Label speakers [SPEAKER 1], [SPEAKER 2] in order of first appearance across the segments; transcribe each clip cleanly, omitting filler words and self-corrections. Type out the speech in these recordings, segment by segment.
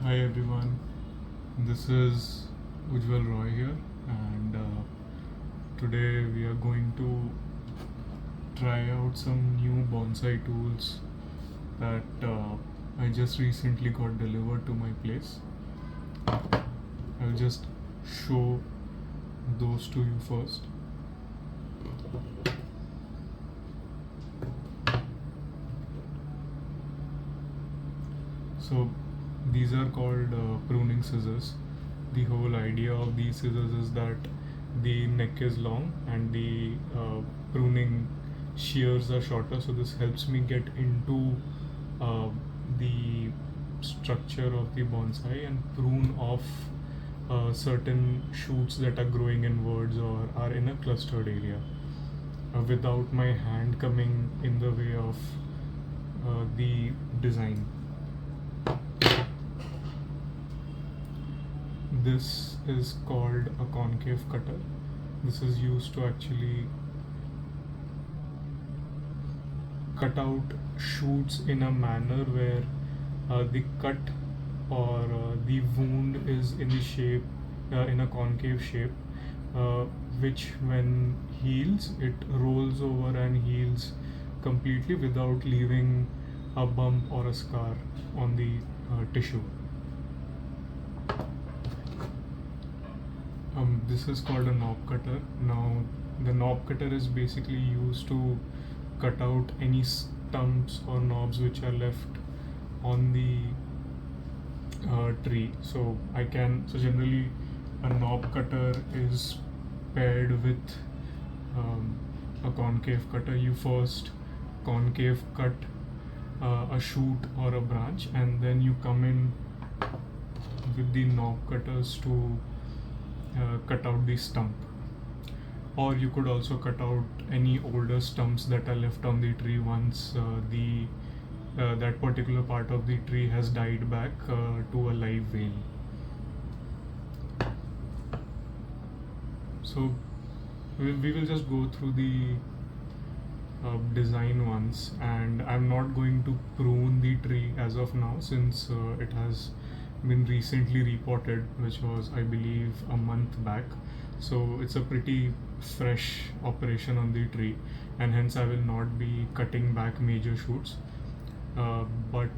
[SPEAKER 1] Hi everyone, this is Ujjwal Roy here, and today we are going to try out some new bonsai tools that I just recently got delivered to my place. I'll just show those to you first. So these are called pruning scissors. The whole idea of these scissors is that the neck is long and the pruning shears are shorter, so this helps me get into uh, the structure of the bonsai and prune off certain shoots that are growing inwards or are in a clustered area without my hand coming in the way of the design. This is called a concave cutter. This is used to actually cut out shoots in a manner where the cut or the wound is in the shape, in a concave shape, uh, which when heals, it rolls over and heals completely without leaving a bump or a scar on the tissue. This is called a knob cutter. Now, the knob cutter is basically used to cut out any stumps or knobs which are left on the tree. So generally, a knob cutter is paired with a concave cutter. You first concave cut a shoot or a branch, and then you come in with the knob cutters to cut out the stump. Or you could also cut out any older stumps that are left on the tree once the that particular part of the tree has died back to a live vein. So we will just go through the design once, and I'm not going to prune the tree as of now since it has been recently repotted, which was, I believe, a month back. So it's a pretty fresh operation on the tree, and hence I will not be cutting back major shoots. But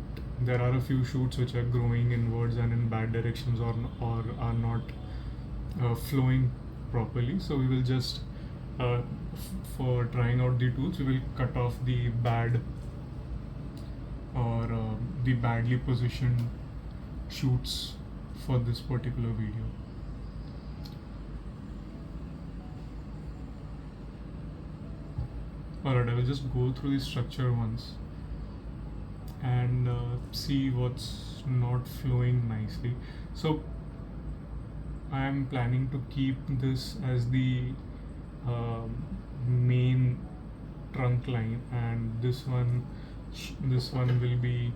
[SPEAKER 1] there are a few shoots which are growing inwards and in bad directions, or are not flowing properly. So we will just for trying out the tools, we will cut off the bad or the badly positioned shoots for this particular video. Alright, I will just go through the structure once and see what's not flowing nicely. So I am planning to keep this as the main trunk line, and this one will be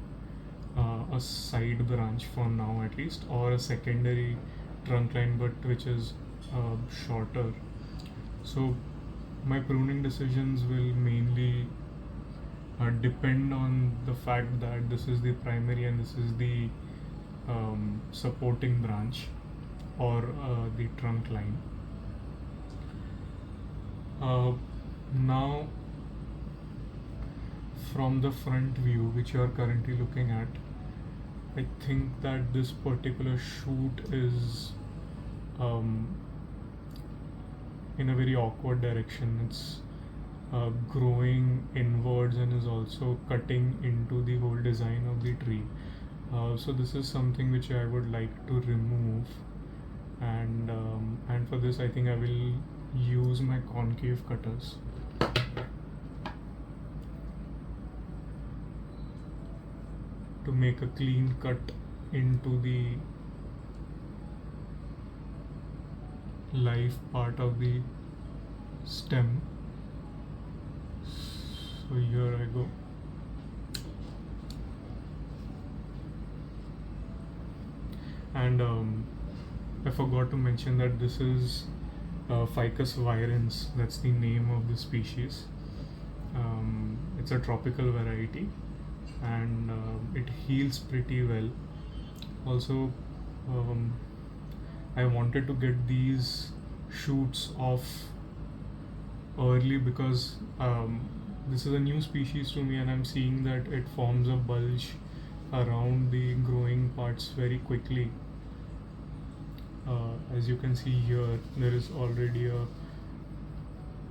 [SPEAKER 1] a side branch for now at least, or a secondary trunk line, but which is shorter. So my pruning decisions will mainly depend on the fact that this is the primary and this is the supporting branch or the trunk line. Now, from the front view which you are currently looking at, I think that this particular shoot is in a very awkward direction. It's growing inwards and is also cutting into the whole design of the tree. So this is something which I would like to remove, and for this I think I will use my concave cutters. To make a clean cut into the live part of the stem. So here I go. And I forgot to mention that this is Ficus Virens, that's the name of the species. It's a tropical variety, and it heals pretty well. Also, um, I wanted to get these shoots off early because this is a new species to me, and I'm seeing that it forms a bulge around the growing parts very quickly. As you can see here, there is already a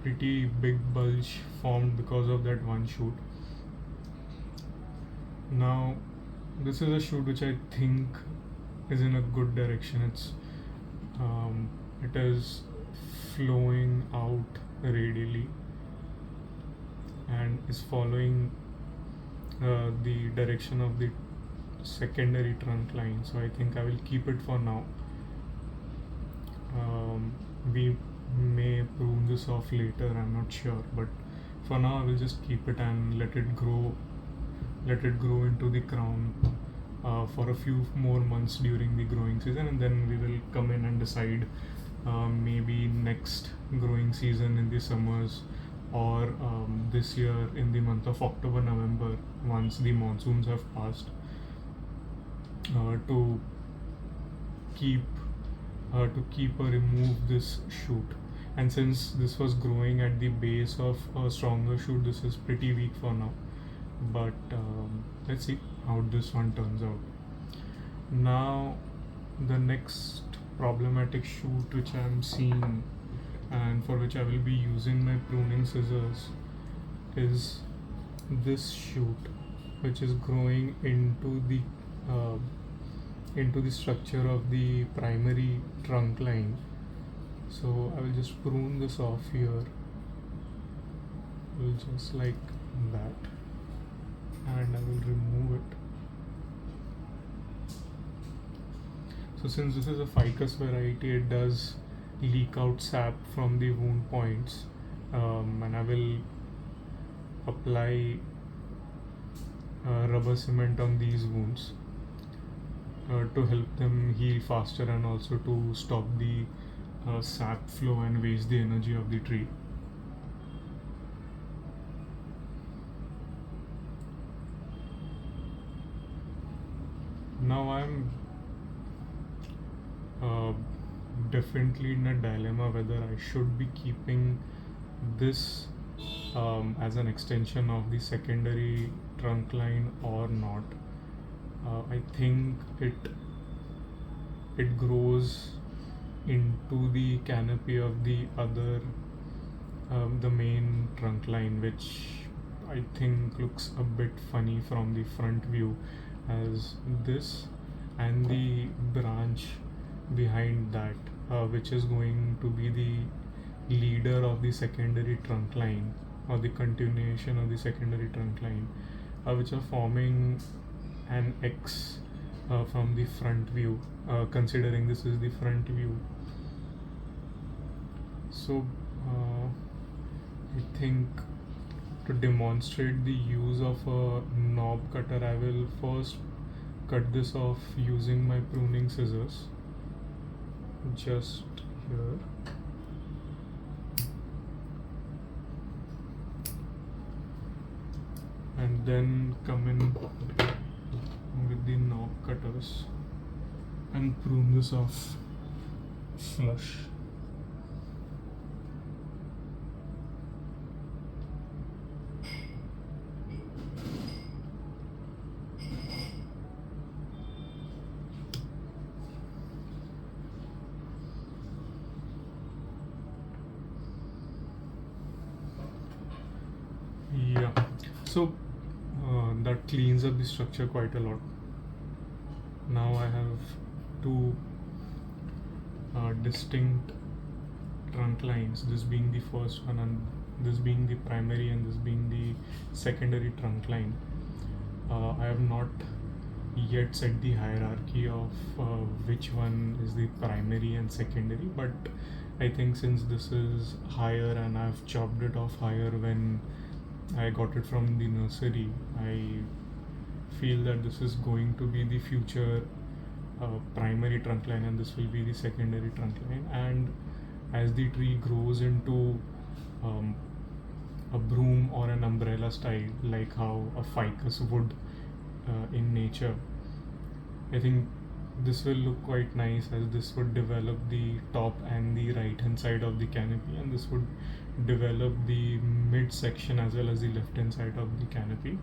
[SPEAKER 1] pretty big bulge formed because of that one shoot. Now, this is a shoot which I think is in a good direction. It is flowing out radially and is following the direction of the secondary trunk line. So I think I will keep it for now. We may prune this off later, I'm not sure, but for now I will just keep it and let it grow into the crown for a few more months during the growing season, and then we will come in and decide maybe next growing season in the summers, or this year in the month of October, November, once the monsoons have passed, to keep or remove this shoot. And since this was growing at the base of a stronger shoot, this is pretty weak for now, but let's see how this one turns out. Now, the next problematic shoot which I am seeing and for which I will be using my pruning scissors is this shoot, which is growing into the structure of the primary trunk line. So I will just prune this off here, just like that, and I will remove it. So since this is a ficus variety, it does leak out sap from the wound points, and I will apply rubber cement on these wounds to help them heal faster, and also to stop the sap flow and waste the energy of the tree. Now I'm definitely in a dilemma whether I should be keeping this as an extension of the secondary trunk line or not. I think it grows into the canopy of the other the main trunk line, which I think looks a bit funny from the front view, as this and the branch behind that, which is going to be the leader of the secondary trunk line, or the continuation of the secondary trunk line, which are forming an X from the front view, considering this is the front view. So I think to demonstrate the use of a knob cutter, I will first cut this off using my pruning scissors, just here. And then come in with the knob cutters and prune this off flush. Yeah, so that cleans up the structure quite a lot. Now I have two distinct trunk lines, this being the first one, and this being the primary, and this being the secondary trunk line. I have not yet set the hierarchy of which one is the primary and secondary, but I think since this is higher and I've chopped it off higher when I got it from the nursery, I feel that this is going to be the future primary trunk line, and this will be the secondary trunk line. And as the tree grows into a broom or an umbrella style, like how a ficus would in nature, I think this will look quite nice, as this would develop the top and the right hand side of the canopy, and this would develop the mid section as well as the left hand side of the canopy,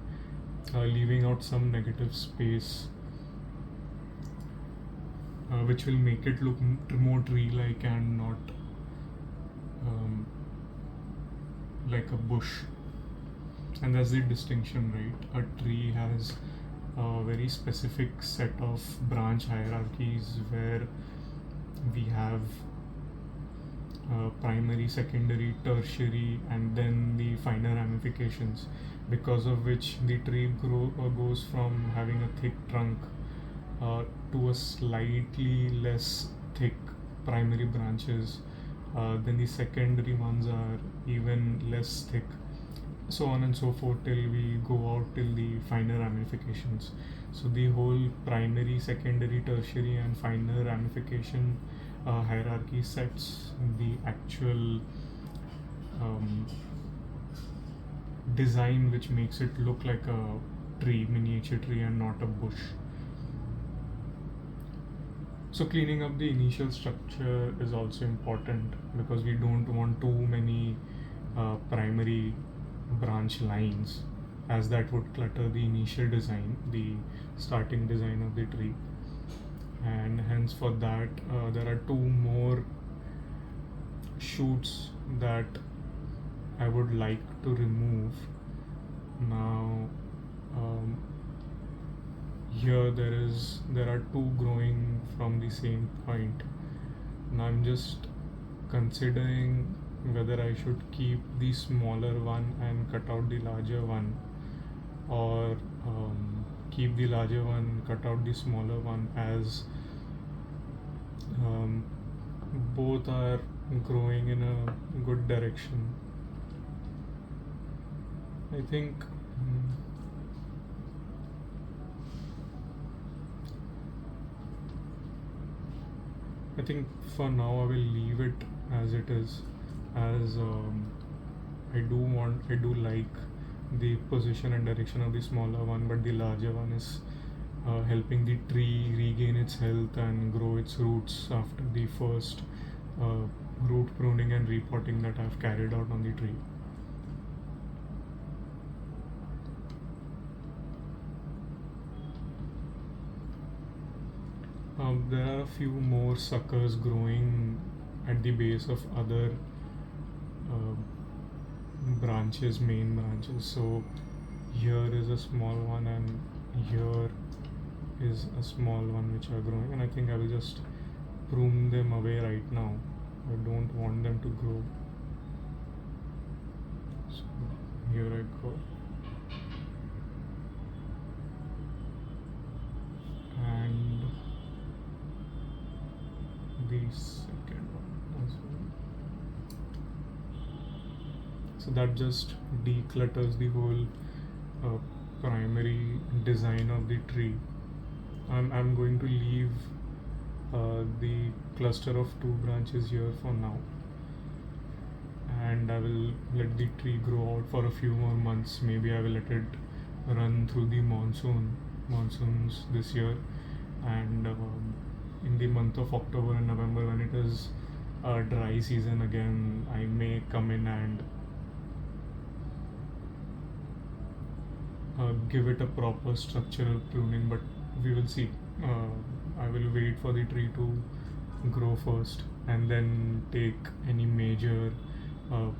[SPEAKER 1] leaving out some negative space, which will make it look more tree like and not um, like a bush. And that's the distinction, right? A tree has a very specific set of branch hierarchies where we have primary, secondary, tertiary, and then the finer ramifications, because of which the tree goes from having a thick trunk to a slightly less thick primary branches. Then the secondary ones are even less thick, so on and so forth till we go out till the finer ramifications. So the whole primary, secondary, tertiary, and finer ramification hierarchy sets the actual design, which makes it look like a tree, miniature tree, and not a bush. So cleaning up the initial structure is also important, because we don't want too many primary branch lines, as that would clutter the initial design, the starting design of the tree. And hence for that there are two more shoots that I would like to remove. Now here there are two growing from the same point. Now I'm just considering whether I should keep the smaller one and cut out the larger one, or keep the larger one, cut out the smaller one, as both are growing in a good direction. I think for now I will leave it as it is, as I do like the position and direction of the smaller one, but the larger one is helping the tree regain its health and grow its roots after the first root pruning and repotting that I've carried out on the tree. There are a few more suckers growing at the base of other main branches. So here is a small one, and here is a small one which are growing, and I think I will just prune them away right now. I don't want them to grow. So here I go. And the second one as well. So that just declutters the whole primary design of the tree. I'm going to leave the cluster of two branches here for now, and I will let the tree grow out for a few more months. Maybe I will let it run through the monsoons this year, and in the month of October and November, when it is dry season again, I may come in and give it a proper structural pruning, but we will see. I will wait for the tree to grow first and then take any major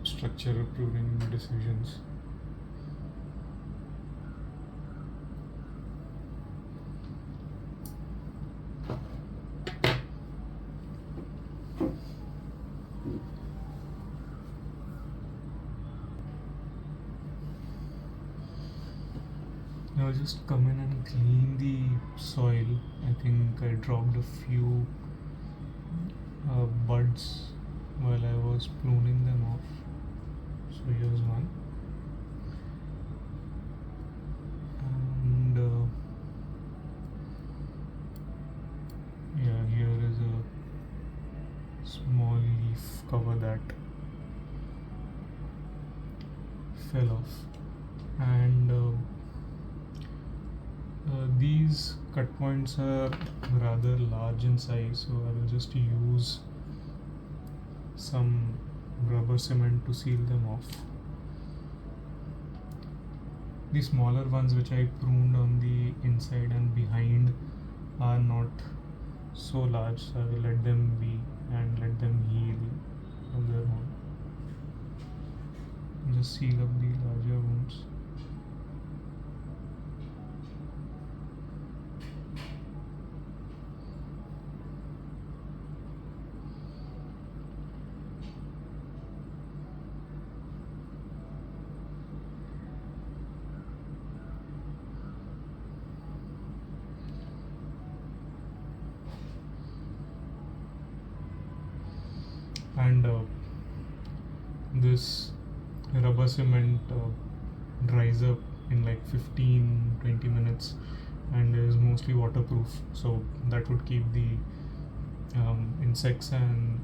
[SPEAKER 1] structural pruning decisions. Now I'll just come in and clean the soil. I think I dropped a few buds while I was pruning them off. So here's one. And yeah, here is a small leaf cover that fell off. And these cut points are rather large in size, so I will just use some rubber cement to seal them off. The smaller ones which I pruned on the inside and behind are not so large, so I will let them be and let them heal on their own. Just seal up the larger wounds. And this rubber cement dries up in like 15-20 minutes and is mostly waterproof, so that would keep the insects and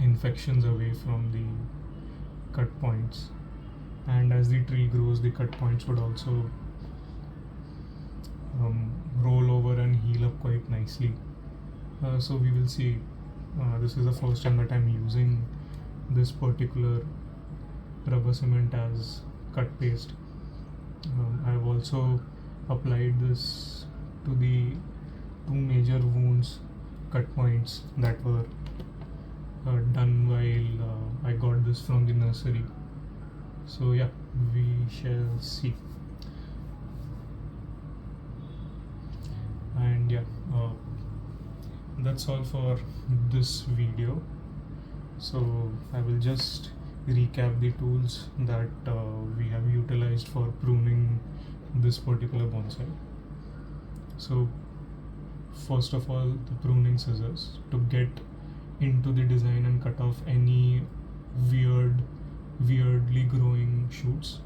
[SPEAKER 1] infections away from the cut points. And as the tree grows, the cut points would also roll over and heal up quite nicely. So we will see. This is the first time that I'm using this particular rubber cement as cut paste. I've also applied this to the two major wounds, cut points that were done while I got this from the nursery. So yeah, we shall see. And yeah, that's all for this video. So I will just recap the tools that we have utilized for pruning this particular bonsai. So first of all, the pruning scissors to get into the design and cut off any weirdly growing shoots.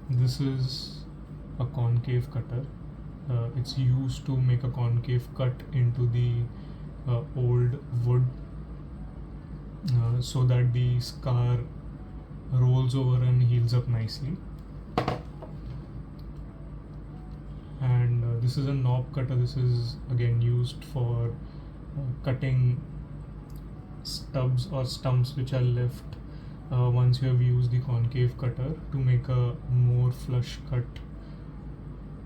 [SPEAKER 1] This is a concave cutter. It's used to make a concave cut into the old wood so that the scar rolls over and heals up nicely. And this is a knob cutter. This is again used for cutting stubs or stumps which are left once you have used the concave cutter to make a more flush cut,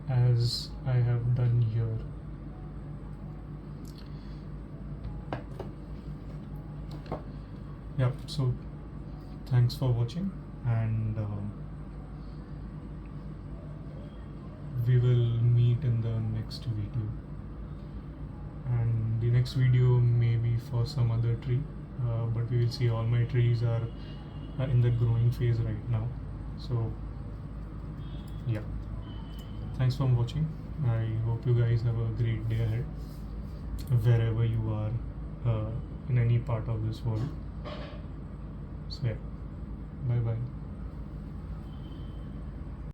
[SPEAKER 1] as I have done here. Yep, so thanks for watching, and we will meet in the next video. And the next video may be for some other tree, but we will see. All my trees are in the growing phase right now. So yeah, thanks for watching. I hope you guys have a great day ahead wherever you are in any part of this world. So yeah, bye bye.